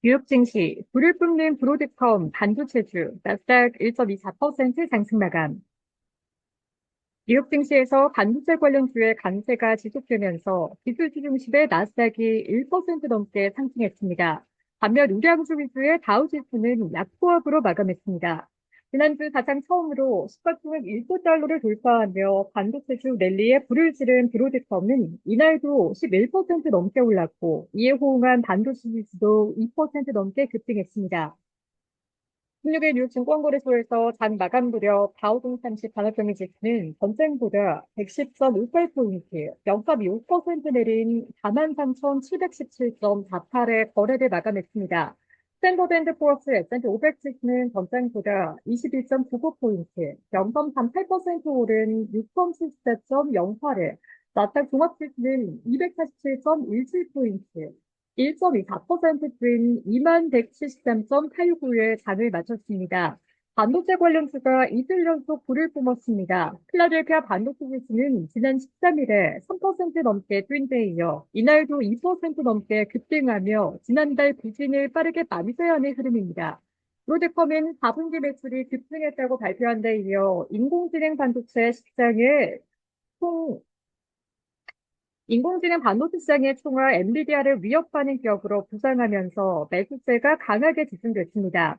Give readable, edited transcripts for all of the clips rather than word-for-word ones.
뉴욕 증시, 불을 뿜는 브로드컴 반도체주, 나스닥 1.24% 상승 마감. 뉴욕 증시에서 반도체 관련주의 강세가 지속되면서 기술주 중심의 나스닥이 1% 넘게 상승했습니다. 반면 우량주 위주의 다우지수는 약보합으로 마감했습니다. 지난주 사상 처음으로 시가총액 1조 달러를 돌파하며 반도체주 랠리에 불을 지른 브로드컴은 이날도 11% 넘게 올랐고, 이에 호응한 반도체 지수도 2% 넘게 급등했습니다. 16일 뉴욕 증권거래소에서 장 마감 무렵 다우종 30 산업경제 지수는 전장보다 110.58포인트, 0.25% 내린 43,717.48의 거래를 마감했습니다. 스탠더드 앤드 포어스 S&P 500 지수는 전장보다 21.99포인트, 0.38% 오른 6,74.08을, 나스닥 종합지수는 247.17포인트, 1.24%인 2173.89의 장을 마쳤습니다. 반도체 관련주가 이틀 연속 불을 뿜었습니다. 필라델피아 반도체 지수는 지난 13일에 3% 넘게 뛴 데 이어 이날도 2% 넘게 급등하며 지난달 부진을 빠르게 만회하는 흐름입니다. 브로드컴은 4분기 매출이 급등했다고 발표한 데 이어 인공지능 반도체 시장에 총 인공지능 반도체 시장의 총화 엔비디아를 위협하는 기업으로 부상하면서 매수세가 강하게 집중됐습니다.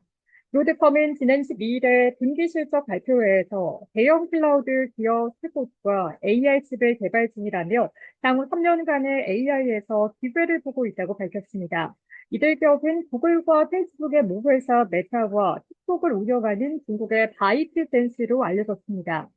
브로드컴은 지난 12일에 분기 실적 발표회에서 대형 클라우드 기업 스포츠와 AI 칩을 개발 중이라며 향후 3년간의 AI에서 기회를 보고 있다고 밝혔습니다. 이들 기업은 구글과 페이스북의 모회사 메타와 틱톡을 운영하는 중국의 바이트댄스로 알려졌습니다.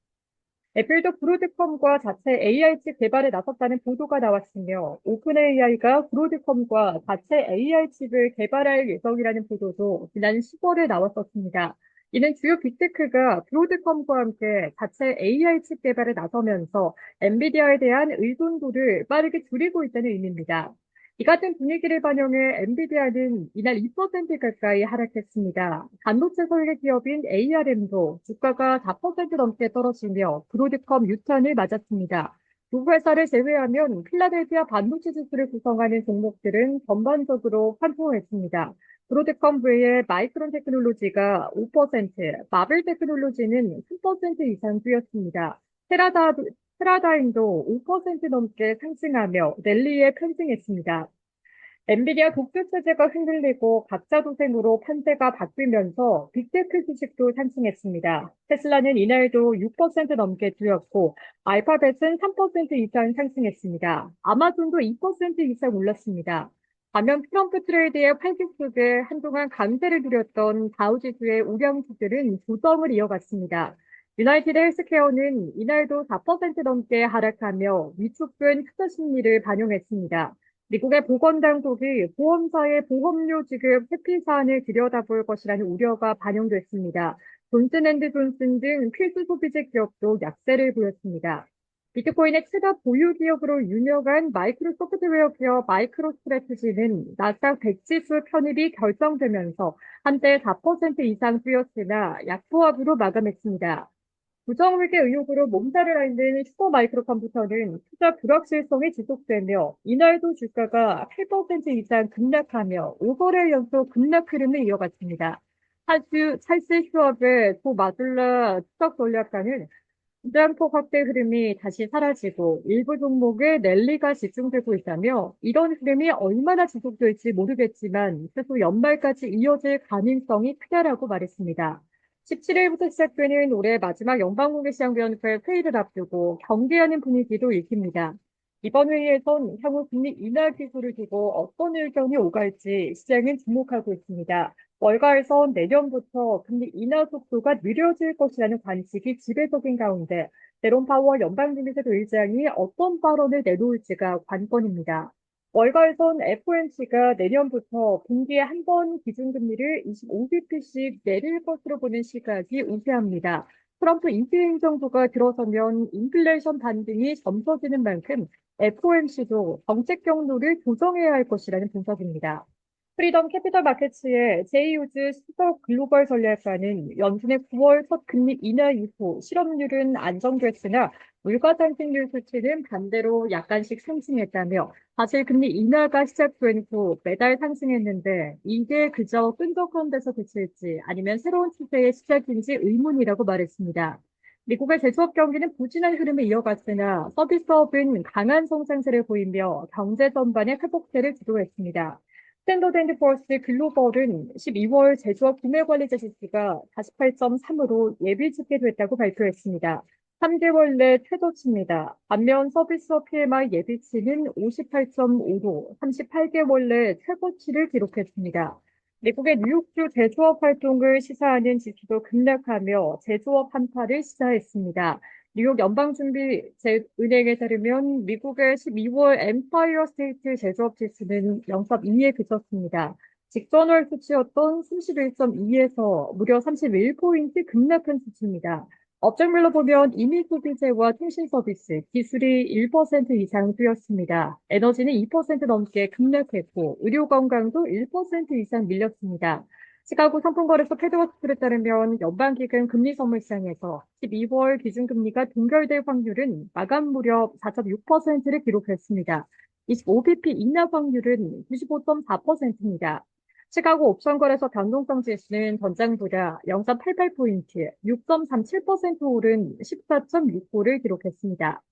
애플도 브로드컴과 자체 AI 칩 개발에 나섰다는 보도가 나왔으며 오픈 AI가 브로드컴과 자체 AI 칩을 개발할 예정이라는 보도도 지난 10월에 나왔었습니다. 이는 주요 빅테크가 브로드컴과 함께 자체 AI 칩 개발에 나서면서 엔비디아에 대한 의존도를 빠르게 줄이고 있다는 의미입니다. 이 같은 분위기를 반영해 엔비디아는 이날 2% 가까이 하락했습니다. 반도체 설계 기업인 ARM도 주가가 4% 넘게 떨어지며 브로드컴 유탄을 맞았습니다. 두 회사를 제외하면 필라델피아 반도체 지수를 구성하는 종목들은 전반적으로 환호했습니다. 브로드컴 외에 마이크론 테크놀로지가 5%, 마블 테크놀로지는 3% 이상 뛰었습니다. 테라다, 테라다임도 5% 넘게 상승하며 랠리에 편승했습니다. 엔비디아 독주 체제가 흔들리고 가짜 도생으로 판세가 바뀌면서 빅테크 주식도 상승했습니다. 테슬라는 이날도 6% 넘게 뛰었고, 알파벳은 3% 이상 상승했습니다. 아마존도 2% 이상 올랐습니다. 반면 트럼프 트레이드의 활기 속에 한동안 강세를 누렸던 다우지수의 우량주들은 조정을 이어갔습니다. 유나이티드 헬스케어는 이날도 4% 넘게 하락하며 위축된 투자 심리를 반영했습니다. 미국의 보건당국이 보험사의 보험료 지급 회피 사안을 들여다볼 것이라는 우려가 반영됐습니다. 존슨앤드존슨 등 필수 소비재 기업도 약세를 보였습니다. 비트코인의 최다 보유 기업으로 유명한 마이크로소프트웨어 기업 마이크로스트래티지는 나스닥 100지수 편입이 결정되면서 한때 4% 이상 뛰었으나 약보합으로 마감했습니다. 부정회계 의혹으로 몸살을 앓는 슈퍼마이크로 컴퓨터는 투자 불확실성이 지속되며 이날도 주가가 8% 이상 급락하며 5거래 연속 급락 흐름을 이어갔습니다. 찰스 슈업의 조 마둘라 추적 전략가는 부장폭 확대 흐름이 다시 사라지고 일부 종목에 랠리가 집중되고 있다며 이런 흐름이 얼마나 지속될지 모르겠지만 최소 연말까지 이어질 가능성이 크다라고 말했습니다. 17일부터 시작되는 올해 마지막 연방공개시장위원회 회의를 앞두고 경계하는 분위기도 읽힙니다. 이번 회의에선 향후 금리 인하 기조를 두고 어떤 의견이 오갈지 시장은 주목하고 있습니다. 월가에선 내년부터 금리 인하 속도가 느려질 것이라는 관측이 지배적인 가운데 제롬 파월 연방준비제도 의장이 어떤 발언을 내놓을지가 관건입니다. 월가에선 FOMC가 내년부터 분기에 한 번 기준금리를 25bp씩 내릴 것으로 보는 시각이 우세합니다. 트럼프 임기 행정부가 들어서면 인플레이션 반등이 점쳐지는 만큼 FOMC도 정책 경로를 조정해야 할 것이라는 분석입니다. 프리덤 캐피털 마켓츠의 제이 유즈 수석 글로벌 전략가는 연준의 9월 첫 금리 인하 이후 실업률은 안정됐으나 물가 상승률 수치는 반대로 약간씩 상승했다며 사실 금리 인하가 시작된 후 매달 상승했는데 이게 그저 끈적한 데서 그칠지 아니면 새로운 추세의 시작인지 의문이라고 말했습니다. 미국의 제조업 경기는 부진한 흐름을 이어갔으나 서비스업은 강한 성장세를 보이며 경제 전반의 회복세를 주도했습니다. 스탠더드 앤드 포어스 글로벌은 12월 제조업 구매 관리자 지수가 48.3으로 예비 집계됐다고 발표했습니다. 3개월 내 최저치입니다. 반면 서비스업 PMI 예비치는 58.5로 38개월 내 최고치를 기록했습니다. 미국의 뉴욕주 제조업 활동을 시사하는 지수도 급락하며 제조업 한파를 시사했습니다. 뉴욕 연방준비은행에 따르면 미국의 12월 엠파이어 스테이트 제조업 지수는 0.2에 그쳤습니다. 직전월 수치였던 31.2에서 무려 31포인트 급락한 수치입니다. 업종별로 보면 이미 소비재와 통신 서비스, 기술이 1% 이상 뛰었습니다. 에너지는 2% 넘게 급락했고 의료 건강도 1% 이상 밀렸습니다. 시카고 상품거래소 패드워스에 따르면 연방기금 금리선물시장에서 12월 기준금리가 동결될 확률은 마감 무렵 4.6%를 기록했습니다. 25bp 인하 확률은 95.4%입니다. 시카고 옵션거래소 변동성 지수는 전장보다 0.88포인트, 6.37% 오른 14.6호를 기록했습니다.